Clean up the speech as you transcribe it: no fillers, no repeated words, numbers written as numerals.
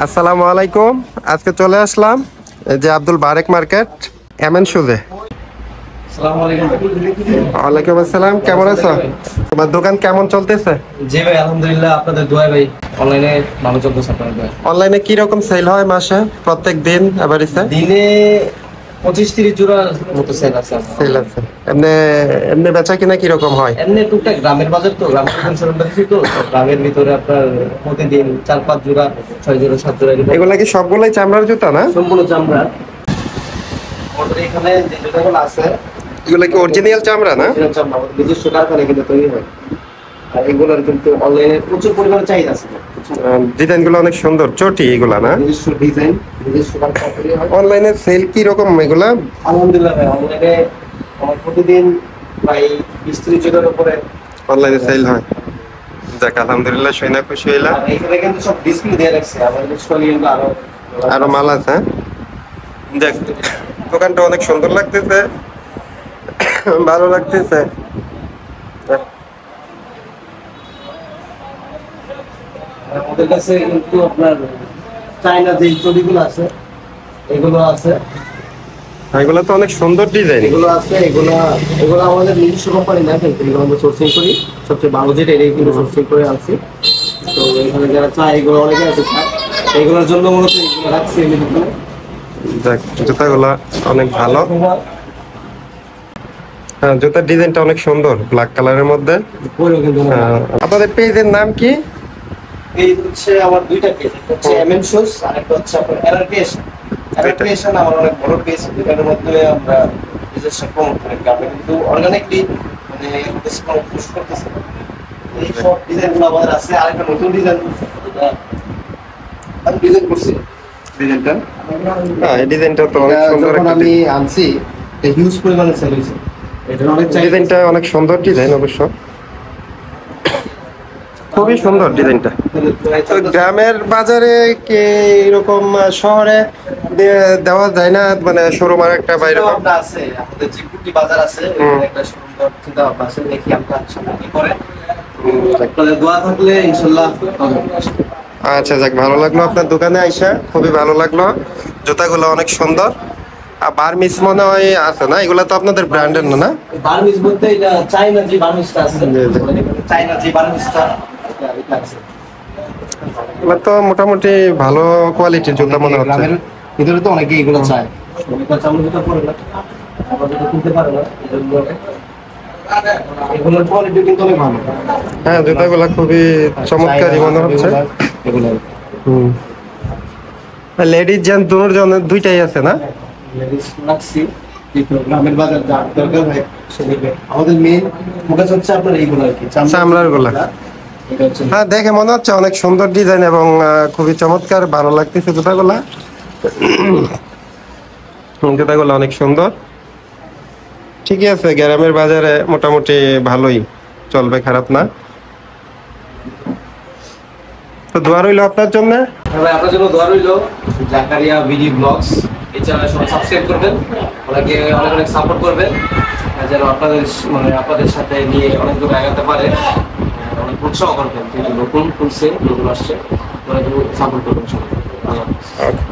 আসসালামু আলাইকুম। আজকে চলে আসলাম এই যে আব্দুল বারেক মার্কেট এমএন শুজে। আসসালামু আলাইকুম। ওয়ালাইকুম আসসালাম, কেমন আছো? তোমার দোকান কেমন চলতেছে? জি ভাই, আলহামদুলিল্লাহ, আপনাদের দোয়ায় ভাই অনলাইনে ভালো চলতেছে। আপনাদের দোয়ায় অনলাইনে কি রকম সেল হয় মাসে প্রত্যেক দিন এভারেজে? দিনে 25-30 জোড়া মতো সেল আছে। সেল আছে। এমনি এমনি বেচা কিনা কি রকম হয়? এমনি টুকটাক গ্রামের বাজার তো, গ্রামের দোকান শোরুমটা দিচ্ছি তো গ্রামের ভিতরে আপনার প্রতিদিন 4-5 জোড়া 6 জোড়া 7 জোড়া এরকম। এগুলা কি সবগুলাই চামড়ার জুতা না? সম্পূর্ণ চামড়া। আমাদের এখানে যে জুতাগুলো আছে এগুলা কি অরিজিনাল চামড়া না? সেটা চামড়া আমাদের নিজস্ব কারখানায় কিন্তু তৈরি হয়। আর এগুলোর কিন্তু অনলাইনে প্রচুর পরিমাণে চাহিদা আছে। ডিজাইন গুলো অনেক সুন্দর, চটি এগুলা না? নিজস্ব ডিজাইন, নিজস্ব কারখানায় তৈরি হয়। অনলাইনে সেল কি রকম এগুলা? আলহামদুলিল্লাহ ভাই, অনলাইনে আমার প্রতিদিন প্রায় 20-30 জনের উপরে অনলাইনে সেল হয়। যাক আলহামদুলিল্লাহ, শুনে খুশি হইলাম। আর এখানে কিন্তু সব ডিসপ্লে দিয়ে রাখছে। আমাদের স্টলে কিন্তু আরো মাল আছে। দেখ, দোকানটা অনেক সুন্দর লাগতেছে, ভালো লাগতেছে। আমাদের কাছে কিন্তু আপনার চায়না যে চটিগুলো আছে এগুলো আছে। এগুলো তো অনেক সুন্দর ডিজাইন। এগুলো আছে, এগুলো আমাদের নিজস্ব কোম্পানি না, কিন্তু এগুলো আমরা সোর্সিং করি। সবচেয়ে ভালো যেটা এটাই কিন্তু সোর্সিং করে আনছি। তো এখানে যারা চায় এগুলো অনেকে আছে চায়, এগুলোর জন্য মূলত এগুলো রাখছি আমি দোকানে। দেখ, জুতাগুলা অনেক ভালো। হ্যাঁ, জুতার ডিজাইনটা অনেক সুন্দর, ব্ল্যাক কালারের মধ্যে। ওইরকম কিন্তু আপনাদের পেজের নাম কি? পেজ হচ্ছে আমার দুইটা পেজ, একটা হচ্ছে এমএন শোস আর একটা হচ্ছে আপনার এরআর ক্রিয়েশন। এরআর ক্রিয়েশন আমার অনেক বড় পেজ, এটার মধ্যে আমরা নিজস্ব প্রমোট করি। আমরা কিন্তু অর্গানিকলি মানে পুশ করতেছি। এই সব ডিজাইনগুলো আমাদের আছে। আরেকটা নতুন ডিজাইন আমি ডিজাইন করছি। ডিজাইনটা হ্যাঁ, এই ডিজাইনটা তো অনেক সুন্দর যখন একটা আমি আনছি হিউজ পরিমাণে সেল হয়েছে। এটা অনেক ডিজাইনটা অনেক সুন্দর ডিজাইন অবশ্য, খুবই সুন্দর ডিজাইনটা। তো গ্রামের বাজারে কি এরকম শহরে দেওয়া যায় না, মানে শোরুম আর একটা বাইরে? ভাবনা আছে, আমাদের জিকুটি বাজার আছে, ওখানে একটা শোরুম দেওয়ার চিন্তা ভাবনা আছে। দেখি আপনার সামনে কি করে। আপনাদের দোয়া থাকলে ইনশাআল্লাহ হবে। আচ্ছা, যাক, ভালো লাগলো আপনার দোকানে আইসা, খুবই ভালো লাগলো। জুতাগুলো অনেক সুন্দর। আর বার্মিস মনে হয় আছে না? এগুলা তো আপনাদের ব্র্যান্ডের না? বার্মিস বলতে এটা চাইনা যে বার্মিসটা আছে, চাইনা যে বার্মিসটা এটা আছে। এগুলা তো মোটামুটি ভালো কোয়ালিটির জুতা মনে হচ্ছে। গ্রামের ভিতরে তো অনেকে এগুলো চায়, এটা চামড়া জুতা পরে না, আমাদের তো কিনতে পারে না, এজন্য এগুলোর কোয়ালিটি কিন্তু অনেক ভালো। হ্যাঁ, জুতাগুলা খুবই চমৎকারই মনে হচ্ছে। এগুলো লেডিস জেন্টস দুইটাই আছে না? লেডিস রাখছি, কিন্তু গ্রামের বাজার যা দরকার হয় সে নেবে। আমাদের মেইন ফোকাস হচ্ছে আপনার এইগুলো আর কি, চামড়ার গুলা। এটা হচ্ছে হ্যাঁ, দেখে মনে হচ্ছে অনেক সুন্দর ডিজাইন এবং খুবই চমৎকার, ভালো লাগতেছে জুতাগুলা। জুতাগুলা অনেক সুন্দর। ঠিকই আছে, গ্রামের বাজারে মোটামুটি ভালোই চলবে, খারাপ না। তো দোয়া রইল আপনার জন্য। ভাই, আপনার জন্য দোয়া রইল। জাকারিয়া ভিডিও ব্লগস এই চ্যানেলে সবাই সাবস্ক্রাইব করবেন, ওনাকে অনেক অনেক সাপোর্ট করবেন, যেন আপনাদের মানে আপনাদের সাথে নিয়ে অনেক দূর এগাতে পারে। অনেক উৎসাহ করবেন, যেহেতু নতুন খুলছে, নতুন আসছে, ওনাকে সাপোর্ট করবেন সবাই। ওকে।